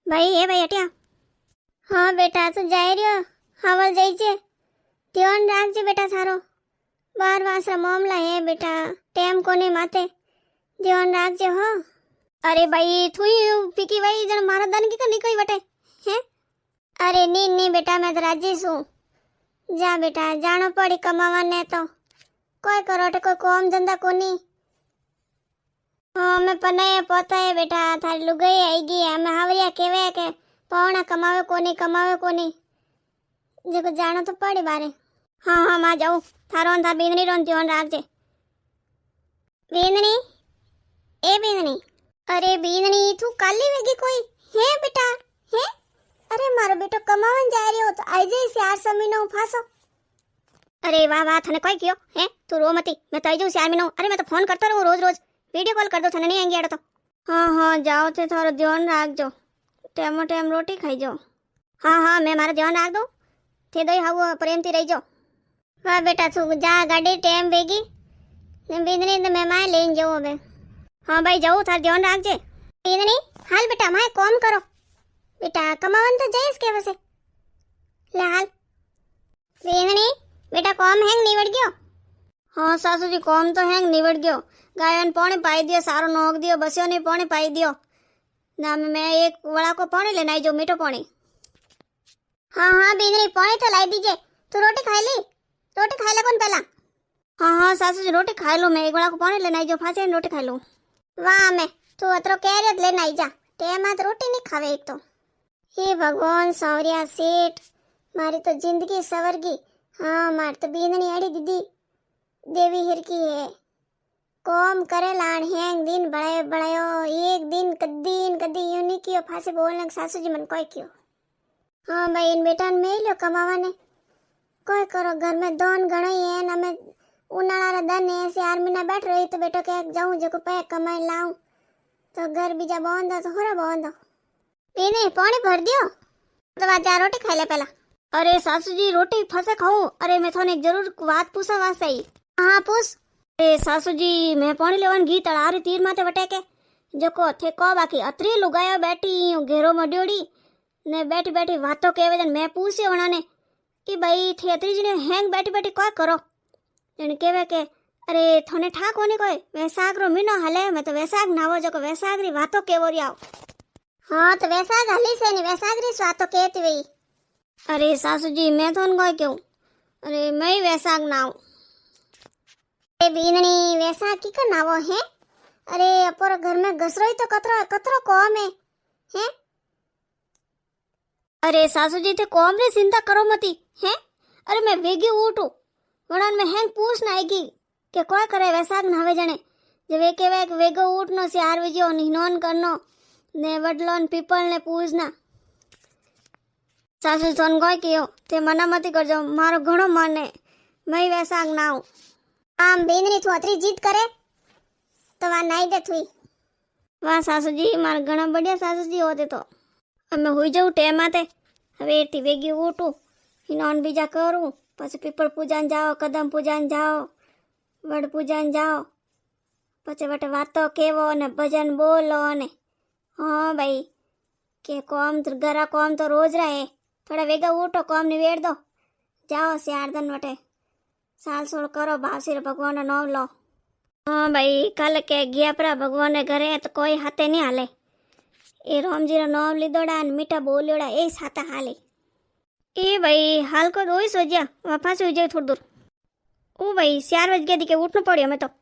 भाई हे भाई हटिया। हाँ बेटा तू जाए रियो हवा जाई छे ध्यान राखजे बेटा थारो 12 मामला है बेटा टेम कोने माथे ध्यान राखजे हो। अरे भाई थुई पीकी भाई जन मारा दन की निकई बटे हैं। अरे नी नी बेटा मैं तो राजी छू जा बेटा जानो पड़ी कमावा ने तो कोई करोटे कोई काम धंधा कोनी। हाँ मैं पने पोता है बेटा थारी लुगाई आईगी हमें हावरिया केवे के पौना कमावे कोनी जेको जानो तो पड़ी बारे। हाँ हाँ मां जाऊं थारो थार बींदनी रोन ध्यान राखजे। बींदनी ए बींदनी अरे बींदनी तू काली वेगी कोई है बेटा है। अरे मारो बेटो कमावन जा रही हो तो आई जाई 4 महीनो फासो। अरे वाह वाह थने कोई कियो है तू रो मती मैं तो आई जाऊं 4 महीनो। अरे मैं तो फोन करता रहूं रोज रोज वीडियो कॉल कर दो थने नहीं आएंगे अड़ तो। हाँ हाँ जाओ थे थारो ध्यान राखजो टेमो टेम रोटी खाई जाओ। हाँ हाँ मैं मारा ध्यान राख दो थे दो हाउ प्रेम थी रही जाओ। वाह बेटा तू जा गाड़ी टेम वेगी ने बींदनी ने मैं माए लेन जाऊं अबे। हाँ भाई जाऊं थार ध्यान राखजे। बींदनी हाल बेटा माए कॉम करो बेटा कमावन तो जाइस के वसे ले हाल। बींदनी बेटा कॉम हैंग निवड़ गयो। हाँ सासू जी कॉम तो हैंग निवड़ गयो गायन पानी पाई दियो सारो नोक दियो बसियो ने पानी पाई दियो ना मैं एक वड़ा को पानी लेना आई जो मीठो पानी। हाँ हाँ बींदनी पानी तो लाई दीजिए तू रोटी खाई ली रोटी खाई ले कौन पहला। हाँ हाँ सासू जी रोटी खाई लो मैं एक वड़ा को पानी लेना आई जो फांसे रोटी खाई लो। वाह मैं तू अतरो कैरियत लेना आई जा टेम हाथ रोटी नहीं खावे एक तो। हे भगवान सौरिया सेठ मारी तो जिंदगी सवरगी। हाँ मार तो बींदनी अड़ी दीदी देवी हिरकी है कॉम करे लाण हैंग दिन बढ़ायो एक दिन कद्दी यूं नहीं कियो फांसे बोलने सासू जी मन कोई कियो। हाँ भाई इन बेटा में लियो कमावा ने कोई करो घर में दोन घणो ही है ना मैं उनाळा दन है 4 महीना बैठ रही तो बेटो के जाऊं जो पे कमाई लाऊं तो घर बीजा बोंदो तो होरा बोंदो। पीने पानी भर दियो तो बाद जा रोटी खाई ले पहला। अरे सासू जी रोटी फसे खाऊं। अरे मैं थाने एक जरूर बात पूछा वास्ते आई। हाँ पूछ। अरे सासू जी मैं पानी लेवन गी तड़ारी तीर माथे वटे के जको थे को बाकी अतरी लुगायो बैठी घेरो मड्योड़ी ने बैठी बैठी वातो केवे जन मैं पूछ्यो उन्होंने कि भाई थे अतरी जने हैंग बैठी बैठी कोई करो जन केवे के अरे थने ठा कोनी कोई वैसाख रो महीनो हले मैं तो वैसाख नावो जको वैसाख री वातो केवो रियाओ। हाँ तो वैसाख हली से नहीं वैसाख री वातो केती वई। अरे सासू जी मैं थोन कोई क्यों अरे मैं ही वैसाख नाव। अरे बीननी वैसाख की का नावो है। अरे अपर घर में घसरोई तो कतरो कतरो कौम है। अरे सासू जी थे कौम रे चिंता करो मती है। अरे मैं वेगी उठू वणन में हैंग पूछना आएगी के कोई करे वैसाख नावे जने जे वे के वेगो उठनो से हार विजो निनोन करनो ने वडलोन पीपल ने पूछना। सासू सोन कोई कियो ते मना मती करजो मारो घणो मन है मैं वैसाख नाव। आम बेनरी तू अतरी जीत करे तो वा नाई दे थुई। वाह सासू जी मार घणा बढ़िया सासू जी होते तो અમે હોઈ જાઉં ટેમાતે હવે એથી વેગી ઉઠું હિનોન બીજા કરું પછી પીપળ પૂજાન જાઓ કદમ પૂજાન જાઓ વડ પૂજાન જાઓ પછી વટે વાતો કેવો ને ભજન બોલો ને हाँ भाई के कॉम तो घरा कॉम तो रोज रहे थोड़ा वेगा उठो कॉम निवेड़ दो जाओ 4 दिन वटे साल सोल करो बासिर भगवान नाम लो। हाँ भाई कल के गया परा भगवान घरे तो कोई हाथे नहीं हाले ए रामजी रो नाम लीधोड़ा ने मीठा बोल्योड़ा ए साता हाले ए भाई हाल को 2 बजे वापस हो जाए थोड़ी दूर। ओ भाई 4 बज गया दी के उठना पड़ियो मैं तो।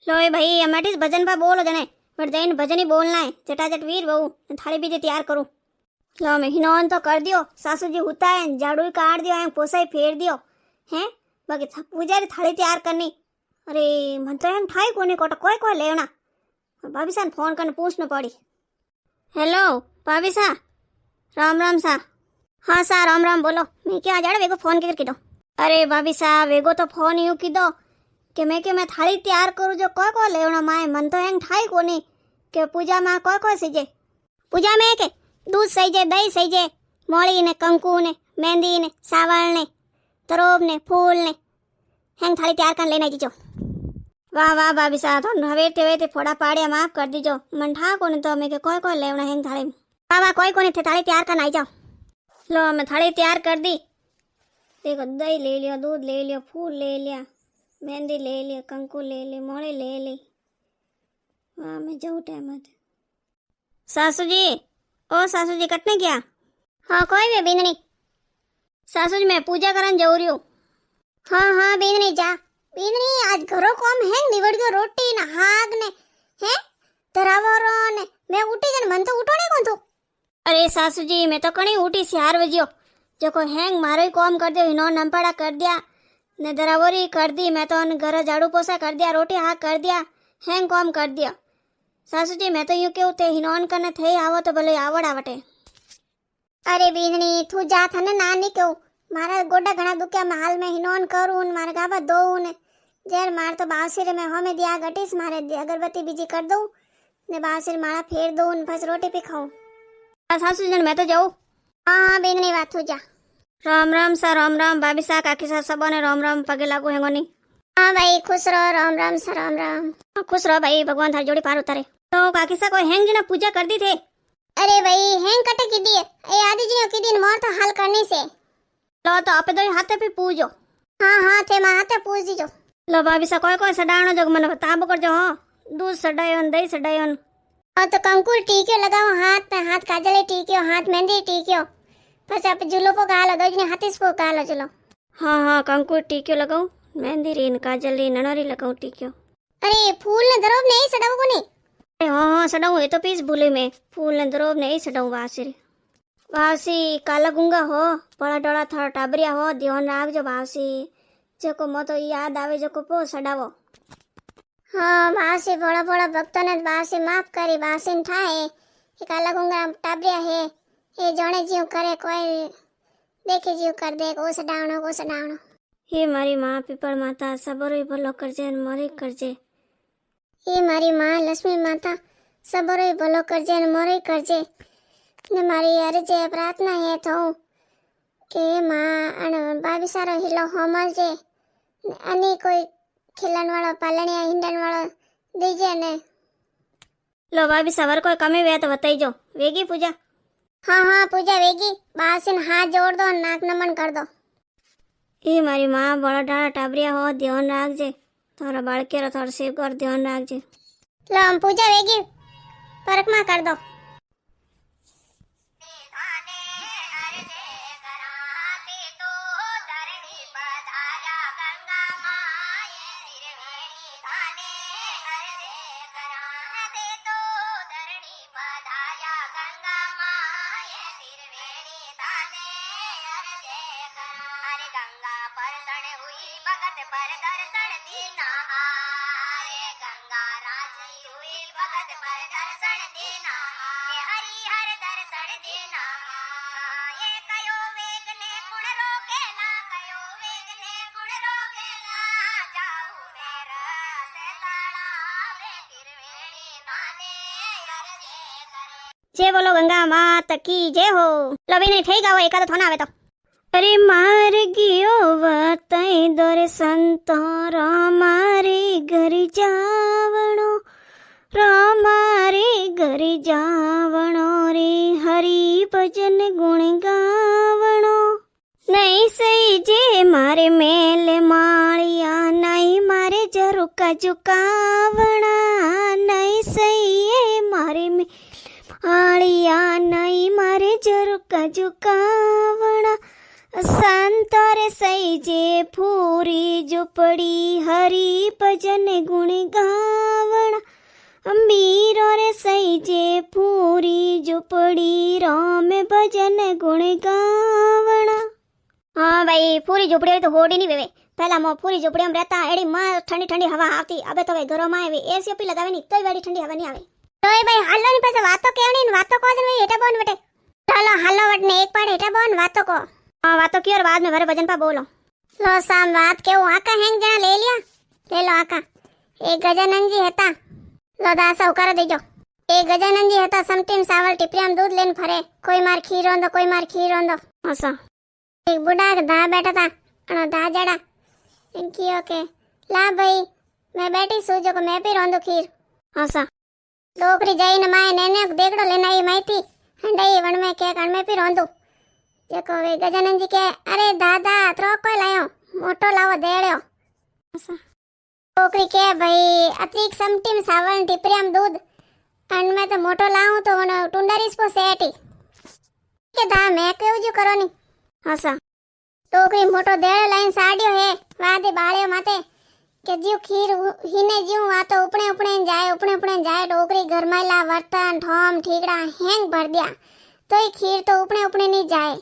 लो ए भाई हमारी भजन पा बोलो जने पर जैन भजन ही बोलना है चटाचट वीर बहू थाली बीजे तैयार करूं लो मैं हिनोन तो कर दियो सासू जी हुता है झाड़ू काट दियो है पोसाई फेर दियो हैं बाकी पूजारी थाली तैयार करनी अरे मन तो एम ठाई कोनी कोटा कोई कोई लेना भाभी सा फोन करने पूछना पड़ी हेलो भाभी सा राम सा हाँ सा राम बोलो मैं क्या जाड़े वेगो फोन किधर की दो अरे भाभी सा वेगो तो फोन यूं की दो कि मैं थाली तैयार करूँ जो कोई लेवना माए मन तो एम ठाई कोनी के पूजा में कोई सीजे पूजा में के दूध सहीजे दही सहीजे मोड़ी ने कंकु ने मेहंदी ने सावल ने तरोब ने फूल ने हेंग थाली तैयार कर लेना दीजो वाह वाह भाभी सा तो हवेते फोड़ा पाड़िया माफ कर दीजो मन ठा कोनी तो मैं के कोई लेवना हेंग थाली वाह वाह कोई थे थाली तैयार करना आई जाओ लो मैं थाली तैयार कर दी देखो दही ले लियो दूध ले लियो फूल ले लिया मेहंदी ले लिया कंकु ले ली मोड़ी ले ली वाह मैं जाऊँ टाइम सासू जी ओ सासू जी कटने क्या हाँ कोई भी बींदनी सासू जी मैं पूजा करन जाऊ रही हूँ हाँ बींदनी जा बींदनी आज घरों कोम है निवड़ गयो रोटी ना हाग ने हैं तरावरो ने मैं उठी जन मन तो उठो नहीं कौन तू अरे सासू जी मैं तो कणी उठी 4 बजियो जो को हैंग मारो ही कॉम कर दियो हिनो नंपड़ा कर दिया ने दरावरी कर दी मैं तो घर झाड़ू पोछा कर दिया रोटी हाक कर दिया हैंग कॉम कर दिया सासू जी मैं तो यूं केવું તે હિનોન કને થઈ આવો તો ભલે આવડે અરે બીજણી તું જા થને ના ની કેવું મારા ગોડા ઘણા દુખ્યા માં હાલ મેં હિનોન કરું ને મારા ગાબા ધોવું ને જેર માર તો બાવસીર મેં હોમે દિયા ગટીસ મારે અગરબત્તી બીજી कर દઉં ને બાવસીર માળા ફેર દઉં ને પછી રોટી પી ખાઉં સાસુ जी मैं तो जाऊं हाँ बीजणी વાત તું જા राम सा राम भाभी सा काकी सा सबने राम पगे लागू हेंगो नहीं हाँ भाई खुश रहो राम सा राम खुश रहो भाई भगवान थारी जोड़ी पार उतारे तो काकी सा कोई हैंग जी ने पूजा कर दी थे अरे भाई हैंग कटे की दी ए आदि जी की दिन मोर तो हाल करनी से लो तो आपे दो हाथे पे पूजो हाँ थे मां हाथे पूज दीजो लो भाभी सा कोई सडाणो जो मन ताबो कर जो हां दूध सडायो दही सडायो और तो कंकुल टीक्यो लगाओ हाथ काजले टीक्यो हाथ मेहंदी टीक्यो પછી આપણે જુલોપો ગાલો દોજને હાથીસ પો ગાલો ચલો हाँ कंकुर टीक्यो लगाऊं मेहंदी रीन काजल री ननरी लगाऊं टीक्यो अरे फूल ने दरोब नहीं सडाऊ को नहीं अरे हाँ सडाऊ ये तो पीस भूले में फूल ने दरोब नहीं सडाऊ वासी काला गुंगा हो बड़ा डोला थोड़ा टाबरिया हो ध्यान राखजो वासी जको मो तो याद आवे जको पो सडावो हाँ वासी बड़ा भक्तों ने वासी माफ करी वासी ने थाए ये काला गुंगा टाबरिया है ये जाने जीव करे कोई देखे जीव कर दे को सडावणो हे मारी माँ पीपल माता सबरो भलो करजे ने मोरे करजे हे मारी माँ लक्ष्मी माता सबरो भलो करजे ने मोरे करजे ने मारी अर्जे प्रार्थना है तो के माँ अन बाबी सारो हिलो होमलजे अनी कोई खिलन वाला पालनिया हिंडन वाला दीजे ने लो बाबी सवर कोई कमी वे तो बताई जो वेगी पूजा हाँ पूजा वेगी बासिन हाथ जोड़ दो नाक नमन कर दो ये मारी माँ बड़ा डाला टाबरिया हो ध्यान राखजे थोड़ा बाड़के रो थोड़ा सेव कर ध्यान राखजे लो हम पूजा वेगी परकमा कर दो जय बोलो गंगा मात की जय हो लवी नहीं ठीक है एका तो थोना आवे तो अरे मार गियो वतई दोरे संतो मारे घर जावणो मारे घर जावणो रे हरि भजन गुण गावणो नहीं सही जे मारे मेले माळिया नहीं मारे जरुका झुकावणा नहीं सही है मारे में आलिया नहीं मारे जरुका झुकावणा સંતરે સૈજે ફૂરી ઝૂંપડી હરી ભજન ગુણ ગાવણા મીરો રે સૈજે ફૂરી ઝૂંપડી રામ ભજન ગુણ ગાવણા. હા ભાઈ પૂરી ઝૂંપડી તો હોડી નહીં વેવે. પહેલા મો પૂરી ઝૂંપડીમાં રહેતા એડી માં ઠંડી ઠંડી હવા આવતી. હવે તો ઘરોમાં આવી એસી ઓપી લગાવે નહીં તોય વાડી ઠંડી હવા નહીં આવે. તો એ ભાઈ હાલો ની પાસે વાતો કેવણી ને વાતો કો ને હેઠા બોન વટે. ચાલો હાલો વટ ને એક પાડ હેઠા બોન વાતો કો. હા વાતો ક્યોર बाद में भरे भजन पा बोलो. लो साम વાત કેવું આકા હેંગ જણા લે લ્યા. લે લો આકા. એ ગજાનંદજી હતા. લો દાસા ઉકાર દેજો. એ ગજાનંદજી હતા સમટીમ સાવલ ટીપરીમાં દૂધ લઈને ફરે. કોઈ માર ખીર રોંદો કોઈ માર ખીર રોંદો. હસા. એક બુડા ધા બેઠા હતા અને ધા જડા એમ કયો કે લા ભાઈ મેં બેઠી છું જો કે મેં બી રોંદો ખીર. હસા. ડોકરી જઈને માય નેને દેગડો લઈને આવી માહિતી હંડાઈ વણમે કે કણમે બી રોંદું. देखो वे गजानंद जी के अरे दादा त्रो कोई लायो मोटो लावो देड़ो. छोकरी के भाई अतिरिक्त समटीम सावल टिपरियाम दूध अन में तो मोटो लाऊं तो वो टुंडरीस पो सेटी के दा मैं केव जो करो नी. हसा. छोकरी मोटो देड़ो लाइन साड़ियो है वादे बाळियो माते के जीव खीर हिने जीव आ तो उपणे उपणे जाए डोकरी घरमां ला वर्तन ठोम ठीकड़ा हेंग भर दिया तोय खीर तो उपणे उपणे नहीं जाए.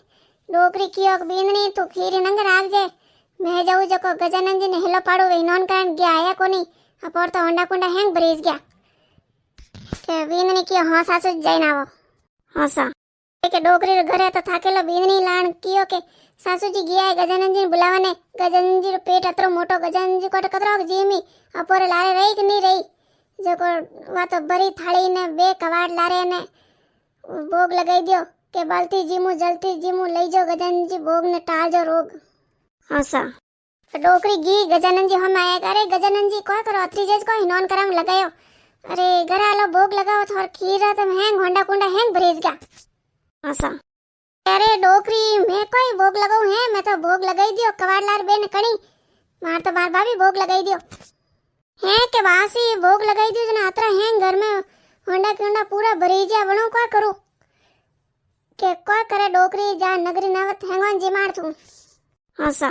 डोकरी कियो बींदनी तू खीर नंग राखजे मैं जाऊं जको गजानंद जी ने हेलो पाड़ू वे नॉन कारण गया आया कोनी अपोर तो होंडा कुंडा हैंग ब्रीज गया के बींदनी कियो हां सासू जाइन आवो. हां सा के डोकरी घरे तो थाकेलो बींदनी लाण कियो के सासूजी गया है गजानंद जी ने बुलावाने. गजानंद जी रो पेट अतरो मोटो गजानंद जी को कतरो जीमी अपोरे लारे रही कि नहीं रही जको वा तो बरी थाली ने बे कवाड़ लारे ने भोग लगाई दियो के बालती जीमू जलती जीमू लई जो गजानंद जी भोग ने टाल जो रोग. हसा. डोकरी गी गजानंद जी हम आया अरे गजानंद जी कोई करो अत्री जेज को हिनोन करम लगायो अरे घर आलो भोग लगाओ थोर खीर तो हैंग होंडा कुंडा हैंग भरेज गया. हसा. अरे डोकरी मैं कोई भोग लगाऊं है मैं तो भोग लगाई दियो कवाड़ लार बेन कणी मार तो बार भाभी भोग लगाई दियो है के वासी भोग लगाई दियो जना अतरा हैंग घर में होंडा कुंडा पूरा भरी जा वणो का करूं के कोई करे डोकरी जा नगरी नवत हेंगोन जी मार तू. हसा.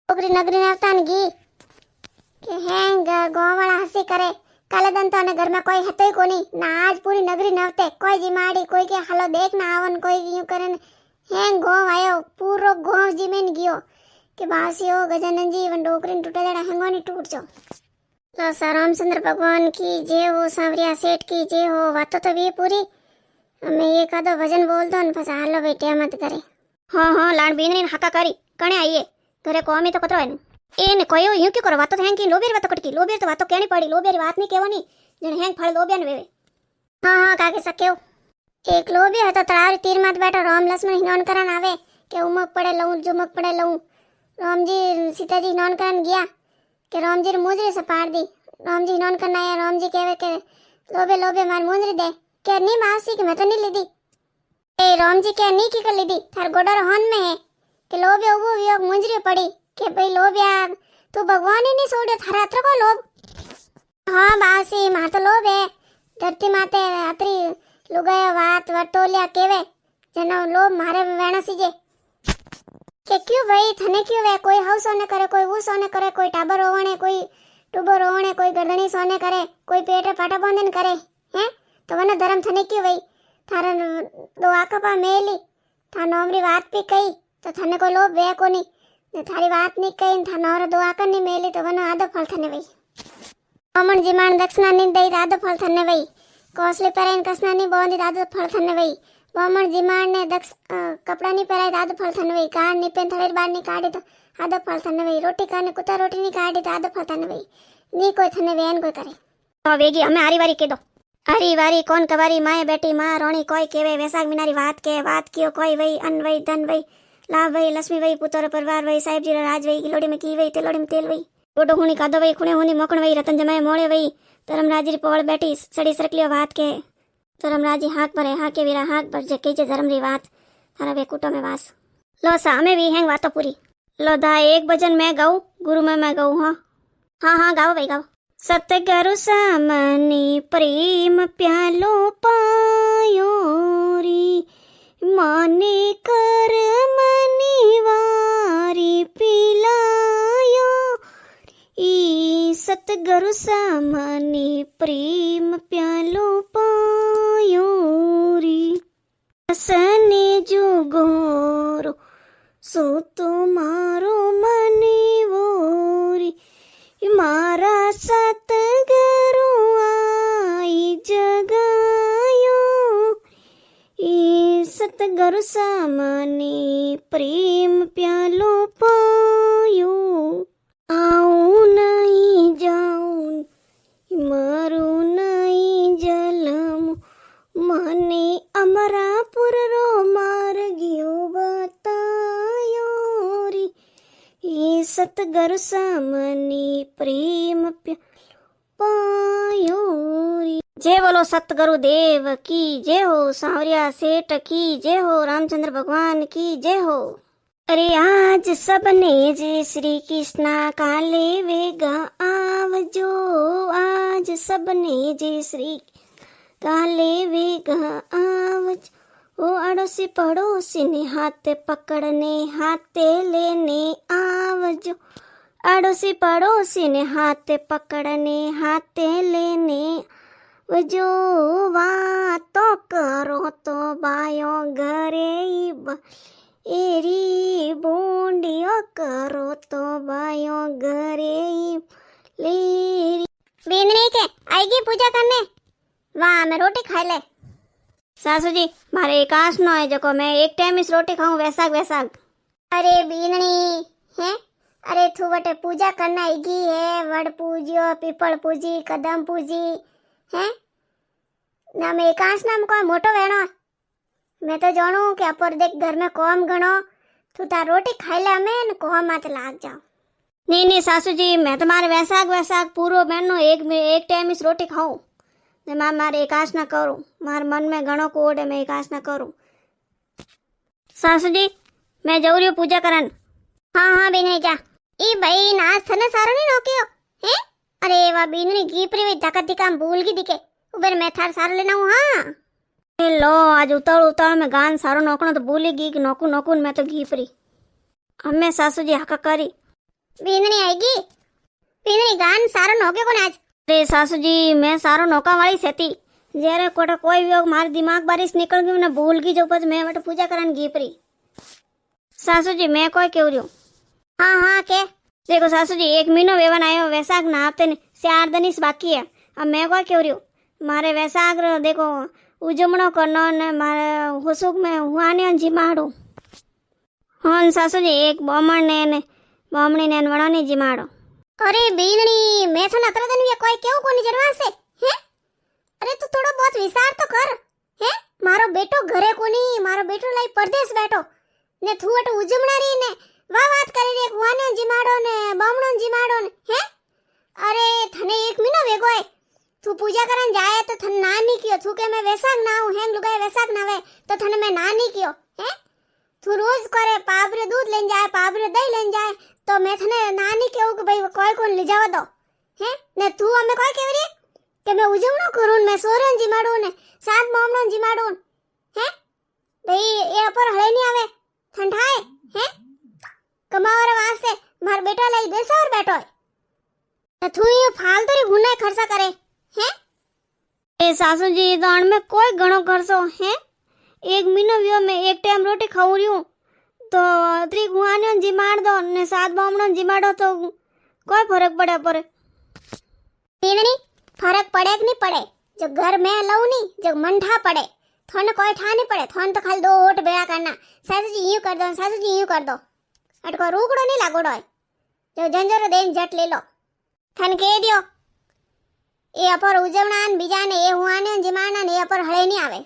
डोकरी नगरी नवतान गी के हेंग गोवाला हसी करे काले दन तो ने घर में कोई हतोय कोनी ना आज पूरी नगरी नवते कोई जी माड़ी कोई के हालो देख ना आवन कोई यूं करे हेंग गोव आयो पूरो गोव जी में गियो के बासियो गजानंद जी वन डोकरी टूटे जड़ा हेंगोनी टूट जो. तो रामचंद्र भगवान की जय हो सांवरिया सेठ की जय हो. वातो तो वी पूरी અમે એકાદો ભજન બોલતો ને પછી હાલો ભાઈ ટેમ જ કરે. હા હા લાડ બીનની હાકા કરી કણે આઈએ ઘરે કોમી તો કતરો એને કયો યું કે કરો વાતો હેંગ કી લોબેર વાતો કટકી લોબેર તો વાતો કેણી પડી લોબેર વાત નહીં કેવાની જણ હેંગ ફળ લોબેન વેવે. હા હા કાકે સકેવ એક લોબે હતો તળાવ તીર માં બેઠો રામ લક્ષ્મણ હિનોન કરન આવે કે ઉમક પડે લઉં જુમક પડે લઉં રામજી સીતાજી હિનોન કરન ગયા કે રામજી રે મુજરી સે પાડ दी रामजी हिनोन करना आया रामजी कहवे के लोबे लोबे मार मुंजरी दे के नहीं मासी के मैं तो नहीं लीधी ए रामजी के नहीं की कर लीधी थार गोडर होन में है के लोबे उबो वियोग मुंजरी पड़ी के भाई लोबिया तू भगवान ही नहीं छोड़े थारा अत्र को लोभ. हाँ बासी मार तो लोभ है धरती माते अतरी लुगाया वात वर्तोलिया केवे जनो लोभ मारे वेणा सीजे के क्यों भाई थने क्यों वे कोई हाउ सोने करे कोई वो सोने करे कोई टाबर रोवणे कोई टूबो रोवणे कोई गरदनी सोने करे कोई पेटे पाटा बांधन करे हैं तो वने धर्म थने क्यों भाई थारा दो आकपा मेली था नोमरी बात भी कही तो थने कोई लोभ वे कोनी ने थारी बात नहीं कही था नोर दो आकर नहीं मेली तो वनो आदो फल थने भाई अमन जिमान दक्षिणा नहीं दई आदो फल थने भाई कोसली पहराइन कसना नहीं बोंदी आदो फल थने भाई बामण जिमान ने दक्ष कपड़ा नहीं पहराई आदो फल थने भाई कान नहीं पेन थड़ेर बार नहीं काढ़ी तो आदो फल थने भाई रोटी खाने कुत्ता रोटी नहीं काढ़ी तो आदो फल थने भाई नहीं कोई थने वेन कोई करे तो वेगी हमें आरी वारी के दो हरी वारी कौन कवारी माए बेटी माँ रोणी कोई केवे वैसाख मिनारी बात कियो कोई वही अन्न वही धन वही लाभ वही लक्ष्मी वही पुत्र परिवार वही साहेब जी राज वही किलोड़ी में की वही तिलोड़ी में तेल वही डोडो हुणी कादो वही खुणे हुणी मोकण वही रतन जमाए मोड़े वही धर्मराज री पोळ बेटी सड़ी सरकलियो बात के धर्मराज हाक भरे हाके वीरा हाक भर जे के धर्म री बात थारा वे कुटो में वास लो सामे भी हैंग वातो पूरी लो दा एक भजन मैं गाऊं गुरु में मैं गाऊं हाँ गाओ भाई गाओ सतगुरु सामने प्रेम प्यालो पायो री મને કર્મની વારી પિલાયો ઈ સતગુરુ સામને પ્રેમ પ્યાલો પાયો રી સને જોગોરો સો તો મારો મને વોરી મારા સતગુરુ આઈ જગાયો ઈ સતગુરુ સામને પ્રેમ પ્યાલો પાયો આવું નહીં જાઉં મારું નહીં જલમ મને અમરાપુર રો માર્ગ્યો બતાયો રી એ સતગુરુ સામને પ્રેમ પાયો રી જય બોલો સતગુરુ દેવ કી જય હો સાવરિયા શેઠ કી જય હો રામચંદ્ર ભગવાન કી જય હો અરે આજ સબને જય શ્રી કૃષ્ણ કાલે વેગા આવજો આજ સબને જય શ્રી કાલે વેગા આવજો ઓ અડોશી પડોશીને હાથે પકડને હાથે લેને આવજો અડોશી પડોશીને હાથે પકડને હાથે લેને આવજો વાતો કરો તો બાયો ઘરે એરી બોંડીઓ કરો તો બાયો घरे लेरी बेंदनी के आएगी पूजा करने वाह मैं रोटी खा ले सासू जी मारे एकांश नो है जो मैं एक टाइम इस रोटी खाऊं वैसाग वैसाग अरे बीननी है अरे तू बटे पूजा करना आएगी है वड़ पूजियो पीपल पूजी कदम पूजी है ना मैं एकांश नाम कोई मोटो वेणो मैं तो जानू कि अपर देख घर में कौम गणो तू तार रोटी खाई ले हमें न कोम मत लाग जाओ नहीं नहीं सासू जी मैं तुम्हारे वैसाग वैसाग पूरो बहनो एक टाइम इस रोटी खाऊं ने मारे एकांश ना करूं मारे मन में घणो कोड है मैं एकांश ना करूं सासू जी मैं जाऊ रही पूजा करन हाँ हाँ बेनरी जा ई भाई नाच थने सारो नहीं नोकियो हैं अरे वा बेनरी गीपरी वे धक्का दिका भूल गई दिखे उबर मैं थार सारो लेना हूं हां लो आज उताड़ उताड़ में गान सारो नोकनो तो भूली गई कि नोकू नोकू मैं तो गीपरी हमें सासू जी हका करी बेनरी आएगी बेनरी गान सारो नोके कोने आज अरे सासू जी मैं सारो नौका वाली सेती जरे कोटा कोई भी मारे दिमाग बारिश निकल गई मैं भूल गई जो पछ मैं वट पूजा करन गीपरी सासू जी मैं कोई केव रही हाँ हाँ के देखो सासू जी एक महीनो वेवन आयो वैसाख ना हफ्ते ने 4 दिन बाकी है अब मैं कोई केव रही मारे वैसाख देखो उजमणो करनो ने मारे हुसुक में हुआने जिमाड़ो हाँ सासू जी एक बमणी ने वणोनी जिमाड़ो अरे बीननी मैं तो नतर दिन कोई क्यों कोनी जरवा से हैं अरे तू थोड़ा बहुत विचार तो कर हैं मारो बेटो घरे कोनी मारो बेटो लाई परदेश बैठो ने थू अट उजमणारी ने वा बात करी रे कुआने जिमाड़ो ने बमणो जिमाड़ो ने हैं अरे थने एक महीनो वेगो है तू पूजा करन जाए तो थन ना नहीं कियो थू के मैं वैसाख ना हूं हैंग लुगाए वैसाख ना वे तो थने मैं ना नहीं कियो हैं तू रोज करे पाबरे दूध लेन जाए पाबरे दही लेन जाए तो मैं थने ना नहीं कहूं कि भाई कोई कोन ले जावा दो हैं ने तू हमें कोई कहरी कि मैं उजवणो करूं मैं सोरन जिमाडू ने सात बमणो जिमाडू हैं भाई ये पर हळे नहीं आवे ठंडाए हैं कमावारे वास्ते मार बेटा लई देसा और बैठो है तू ये फालतू री गुना खर्चा करे हैं ए सासू जी दान में कोई घणो खर्चो हैं एक महीनो व्यो मैं एक टाइम रोटी खाऊ रही हूं तो अतरी गुआने जिमाड़ दो ने 7 बमणो जिमाड़ो तो कोई फर्क पड़े पर नहीं फर्क पड़े कि नहीं पड़े जो घर में लऊ नहीं जो मंठा पड़े थोन कोई ठा नहीं पड़े थोन तो खाली 2 ओट बेड़ा करना सासू जी यूं कर दो सासू जी यूं कर दो अटको रूकड़ो नहीं लागोड़ो है जो जंजरो देन झट ले लो थन कह दियो ए अपर उजवणा न बीजा ने ए हुआने जिमाड़ना ने ए अपर हळे नहीं आवे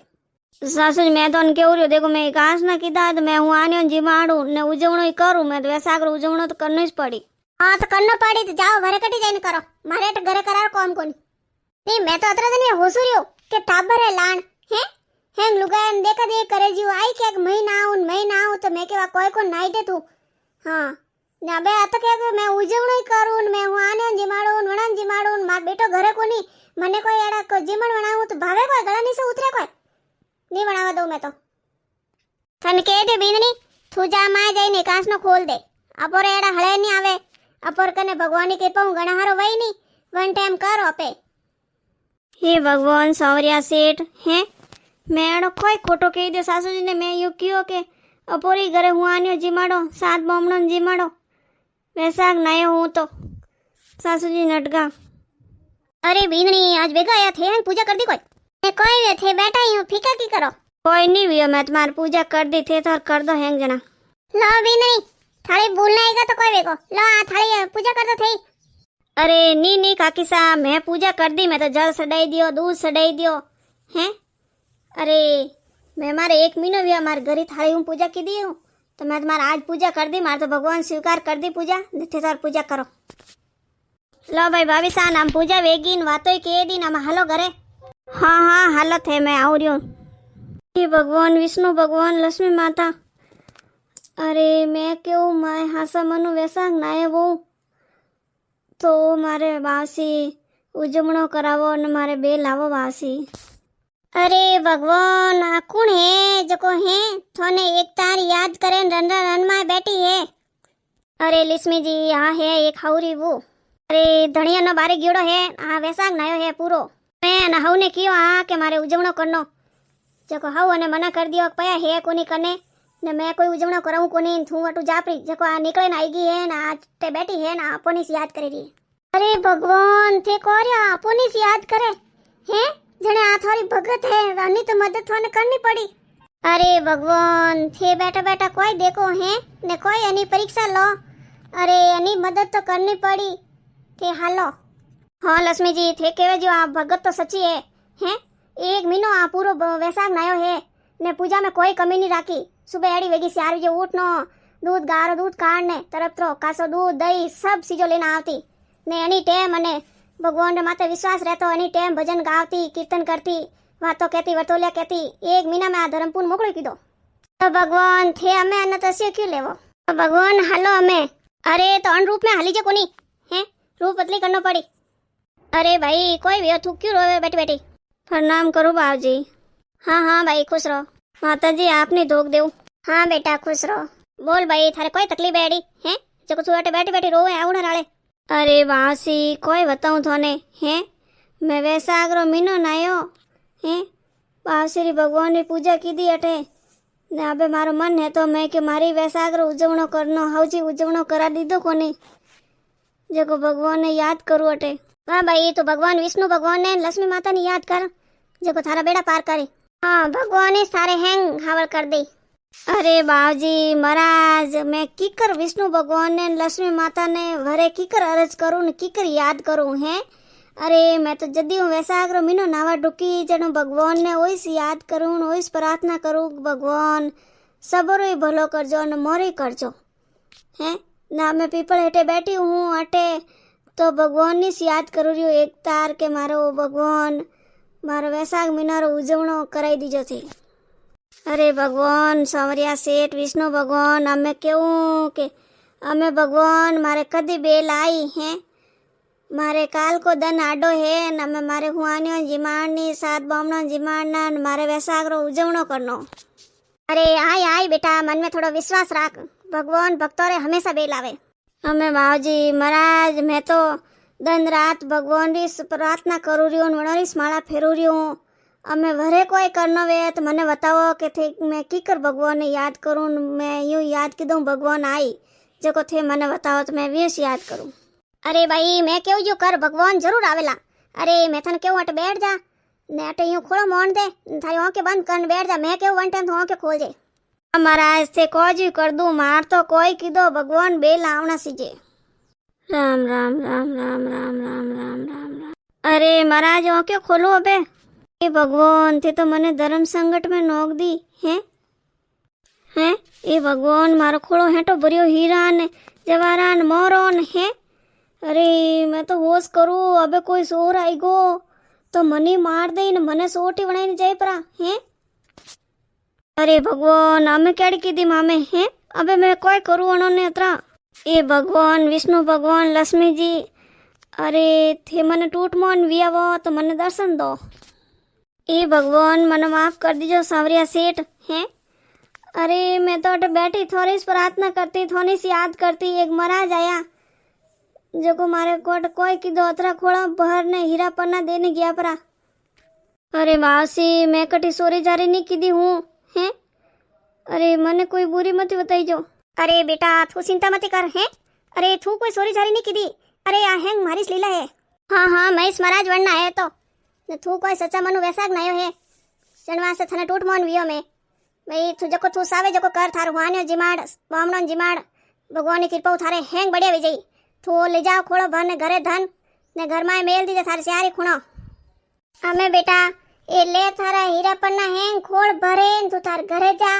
सासू जी मैं तो केव रही देखो मैं घास ना कीधा तो मैं हुआने जिमाड़ू ने उजवणो ही करूं मैं तो वैसा अगर उजवणो तो करनो ही पड़ी हाँ तो करनो पड़ी तो जाओ घरे कटी जाइन करो मारे तो घरे करार कौन कोनी नहीं मैं तो अतरा दिन में होसुरियो के टाबर है लान हैं हैंग लुगान देखा देख करे जीव आई के महीना आऊं तो मैं केवा कोई को नाई दे तू हाँ ना बे अत के मैं उजवणो ही करूं मैं हुआने जिमाड़ू वणन जिमाड़ू मार बेटो घरे कोनी मने कोई एड़ा को जिमण वणाऊं तो भावे कोई गळा नी से उतरे कोई नहीं बनावा दो मैं तो तन कह दे बींदनी तू जा माए जाइने कांसनो खोल दे अपोरे एड़ा हळे नहीं आवे अपोर कने भगवान की कृपा हूं घणा हारो वही नहीं वन टाइम करो अपे हे भगवान सावरिया सेठ हैं मैं एड़ो कोई खोटो कही दो सासू जी ने मैं यू कियो के अपोरी घरे हूँ आनियो जिमाड़ो सात बमणो जिमाड़ो वैसाग नयो हूँ तो सासू जी नटगा अरे बींदनी आज बेगा आया थे पूजा कर दी कोई वे थे बैठा ही हूँ फीका की करो कोई नहीं भी मैं तुम्हारी पूजा कर दी थे तो कर दो हैंग जना लो बींदनी थाली भूलना आएगा तो कोई वेको लो आ थाली पूजा कर दो थे अरे नी नी काकी साहब मैं पूजा कर दी मैं तो जल सड़ाई दियो दूध सड़ाई दियो हैं अरे मैं मारे 1 महीनो भी हमारे घरी थाली हूँ पूजा की दी हूँ तो मैं तुम्हारा आज पूजा कर दी मारे तो भगवान स्वीकार कर दी पूजा नित्य तार पूजा करो लो भाई भाभी सा नाम पूजा वेगी वातो के दी नाम हालो घरे हाँ हाँ हालो थे मैं आऊ रही हूँ भगवान विष्णु भगवान लक्ष्मी माता अरे मैं क्यों माए हासा मनु वैसा नाये वो तो मारे वासी उजमणो करावो ने मारे बे लावो वासी अरे भगवान आ कौन है जको है थोने एक तार याद करे रन रन में बैठी है अरे लक्ष्मी जी हाँ है एक हाउरी वो अरे धनिया नो बारे गियोड़ो है आ वैसा नायो है पूरो मैं ना हाउ ने कियो आ के मारे उजमणो करनो जको हाउ अने मना कर दियो पया है कोनी कने ने मैं कोई उजमणो कराऊं कोनी थू अटू जापरी जको आ निकळे ना आई गई है ना आज ते बैठी है ना अपोनी से याद करे रही अरे भगवान थे कोरिया अपोनी से याद करे हैं जने आ थोड़ी भगत है रानी तो मदद थोने करनी पड़ी अरे भगवान थे बैठा बैठा कोई देखो है ने कोई अनी परीक्षा लो अरे अनी मदद तो करनी पड़ी थे हालो हाँ लक्ष्मी जी थे केवे जो आप भगत तो सच्ची है हैं 1 महीनो आ पूरो वैसाख नायो है ने पूजा में कोई कमी नहीं राखी सुबह एड़ी वेगी से जो उठनो दूध गारो दूध काढ़ने तरफ तो कासो दूध दही सब चीजों लेना आवती ने एनी टेम अने भगवान रे माथे विश्वास रहतो एनी टेम भजन गावती कीर्तन करती वातो कहती वटोलिया कहती 1 महीना में आ धर्मपुर मोकली कीधो तो भगवान थे अमे अने तो से क्यों लेवो तो भगवान हालो अमे अरे तो अन रूप में हाली जे कोनी हैं रूप बदली करनो पड़ी अरे भाई कोई भी तू क्यों रोवे बैठी बैठी प्रणाम करो बाबूजी हाँ हाँ भाई खुश रहो माता जी आपने धोख देव हाँ बेटा खुश रहो बोल भाई थारे कोई तकलीफ है हैं जो तू बैठी बैठी रोवे आवड़ा राले अरे वासी कोई बताऊं थोने हैं मैं वैसा आगरो मीनो नायो हैं बावश्री भगवान की पूजा की दी अटे ने अबे मारो मन है तो मैं कि मारी वैसा आगरो उजवणो करनो हाउजी उजवणो करा दीदो कोनी जो भगवान ने याद करू अटे हाँ भाई तो भगवान विष्णु भगवान ने लक्ष्मी माता ने याद कर जो थारा बेड़ा पार करे हाँ भगवान ने सारे हैंग हावल कर दी अरे बाबूजी महाराज मैं कीकर विष्णु भगवान ने लक्ष्मी माता ने भरे कीकर अर्ज करूं ने कीकर याद करूं हैं अरे मैं तो जदी हूँ वैसा आगरो मीनो नावा डुकी जनो भगवान ने ओइस याद करूं ओइस प्रार्थना करूं भगवान सबरो ही भलो करजो ने मोरे करजो हैं ना मैं पीपल हेठे बैठी हूँ अटे तो भगवान ने याद करूँ रही एक तार के मारो भगवान मारो वैसाख महीना उजवणो कराई दीजो थी अरे भगवान सांवरिया सेठ विष्णु भगवान अमे क्यों के अमे भगवान मारे कदी बेल आई हैं मारे काल को दन आडो है न मैं मारे हुआनियो जिमाड़नी 7 बामणो जिमाड़ना मारे वैसागरो उजवणो करनो अरे आई आई बेटा मन में थोड़ा विश्वास राख भगवान भक्तों रे हमेशा बेल आवे अमे बाबूजी महाराज मैं तो दिन रात भगवान री प्रार्थना करू रही हूँ वणोरी माला फेरू रही हूँ अमे वरे कोई करनो वे तो मने बताओ के थे मैं की कर भगवान ने याद करूँ मैं यूँ याद की दूँ भगवान आई जो थे मने बताओ तो मैं वीस याद करूँ अरे भाई मैं क्यों जो कर भगवान जरूर आवेला अरे मैं थन क्यों अट बैठ जा ने अट यूँ खोलो मोन दे थारी आंखें बंद कर बैठ जा मैं क्यों वन टाइम तो आंखें खोल जे महाराज से कोई जी कर दूँ मार तो कोई कीधो भगवान बेल आवना सीजे राम राम राम राम राम राम राम राम राम अरे महाराज आंखें खोलो अबे ए भगवान थे तो मने धर्म संकट में नोक दी हैं हैं ए भगवान मारो खोलो हेटो भरियो हीरान जवारान मोरोन है अरे मैं तो होश करूँ अबे कोई सोर आई गो तो मनी मार दे न मने सोटी बनाई जाए परा हैं अरे भगवान हमें क्या की दी मामे हैं अबे मैं कोई करूँ उन्होंने अतरा ए भगवान विष्णु भगवान लक्ष्मी जी अरे थे मने टूट मोन विया वो तो मने दर्शन दो ए भगवान मने माफ कर दीजो सांवरिया सेठ हैं अरे मैं तो अटे बैठी थोड़ी सी प्रार्थना करती, थोड़ी सी याद करती, एक महाराज आया जो को मारे कोट कोई कीधो अतरा खोड़ा बहर ने हीरा पन्ना देने गया परा। अरे मासी मैं कटी सोरी जारी नहीं कीधी हूँ हैं। अरे मने कोई बुरी मत बताई जो। अरे बेटा तू चिंता मत कर हैं। अरे तू कोई सोरी जारी नहीं कीधी। अरे आ हैंग मारी लीला है। हाँ हाँ मैं इस महाराज वरना है तो ने तू कोई सच्चा मनु वैसाग नायो है शनवा से थने टूट मोन वियो में भाई तू जको तू सावे जको कर थार हुआन्यो जिमाड़ बामणो जिमाड़ भगवान की कृपा थारे हैंग बढ़िया विजय तू ले जाओ खोड़ो भर ने घरे धन ने घर में मेल दीजे थारे स्यारी खुणो। हमें बेटा ए ले थारा हीरा पन्ना हैंग खोल भरे तू थार घरे जा,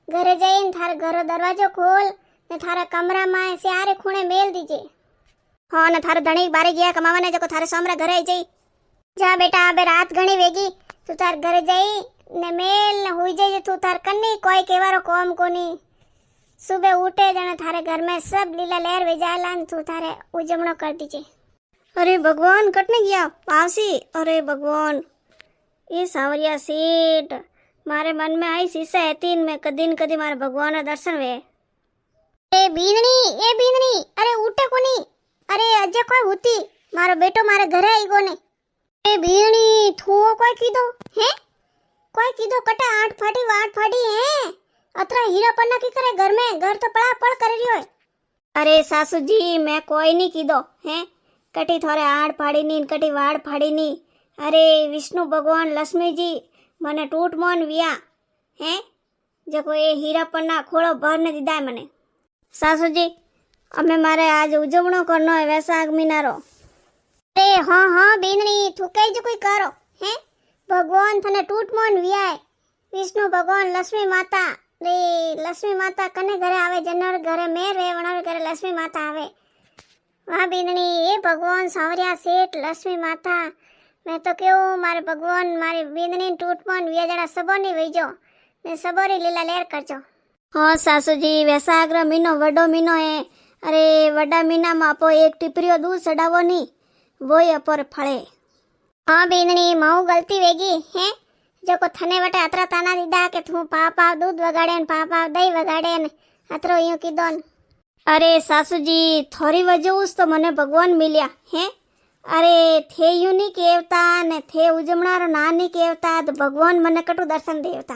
घरे जाइन थार घरो दरवाजो खोल ने थारा कमरा में स्यारे खूणे मेल दीजे। हाँ ने थारे धणी बारे गया कमावाने जको थारे सामरा घरे आई जाई। जा बेटा अबे रात घणी वेगी तू तार घरे जाई ने मेल न हुई जाई तू तार कन्नी कोई केवारो कोम कोनी। सुबह उठे जने थारे घर में सब लीला लहर वेजाला न तू थारे उजमणो कर दीजे। अरे भगवान कटने गया पासी। अरे भगवान ये सावरिया सीट मारे मन में आई शीशा है तीन में कदीन कदी मारे भगवान ना दर्शन वे। ए बींदनी अरे उठे कोनी। अरे अजे कोई होती मारो बेटो मारे घरे आई कोने। ए बींदनी थू कोई कीधो हैं कोई कीधो कटे आठ फाटी हैं अतरा हीरा पन्ना की करे घर में घर तो पड़ा पड़ कर रियो है। अरे सासू जी मैं कोई नहीं कीधो हैं कटी थोड़े आड़ फाड़ी नी कटी वाड़ फाड़ी नी। अरे विष्णु भगवान लक्ष्मी जी मने टूट मोन विया हैं जको ये हीरा पन्ना खोड़ो भर ने दीदा है मने। सासू जी अमे मारे आज उजवणो करनो है वैसाख महीनारो। अरे हाँ हाँ बींदनी तू कई जो कोई करो हैं भगवान थने टूट मोन विया है विष्णु भगवान लक्ष्मी माता रे लक्ष्मी माता कने घरे आवे जनर घरे में रे वणर घरे लक्ष्मी माता आवे। वाह बींदनी ये भगवान सावरिया सेठ लक्ष्मी माता मैं तो क्यों मारे भगवान मारी बींदनी टूट मोन विया जड़ा सबोनी वईजो ने सबोरी लीला लेर करजो। हाँ सासू जी वैसाख महीनो वडो महीनो है। अरे वडा महीना में आपो एक टिपरियो दूध चढ़ावो नी वो अपर फळे। हाँ बींदनी माऊ गलती वेगी हैं जो को थने वटे अतरा ताना दीदा के तू पापा दूध वगाड़े न पापा दही वगाड़े न अतरो यूं कीधोन। अरे सासू जी थोड़ी वजह उस तो मने भगवान मिलिया हैं। अरे थे यूं नहीं केवता ने थे उजमणारो ना नहीं केवता तो भगवान मने कटु दर्शन देवता।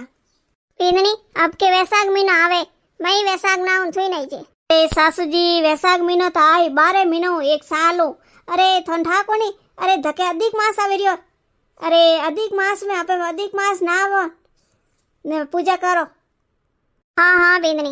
बींदनी अब के वैसाख महीना आवे मई वैसाख ना हूं थई नहीं जे। अरे सासू जी वैसाख महीनो तो आई 12 महीनो एक साल हो। अरे ठंडा कोनी अरे धके अधिक मास आवे रियो। अरे अधिक मास में आपे अधिक मास ना आवो ने पूजा करो। हाँ हाँ बींदनी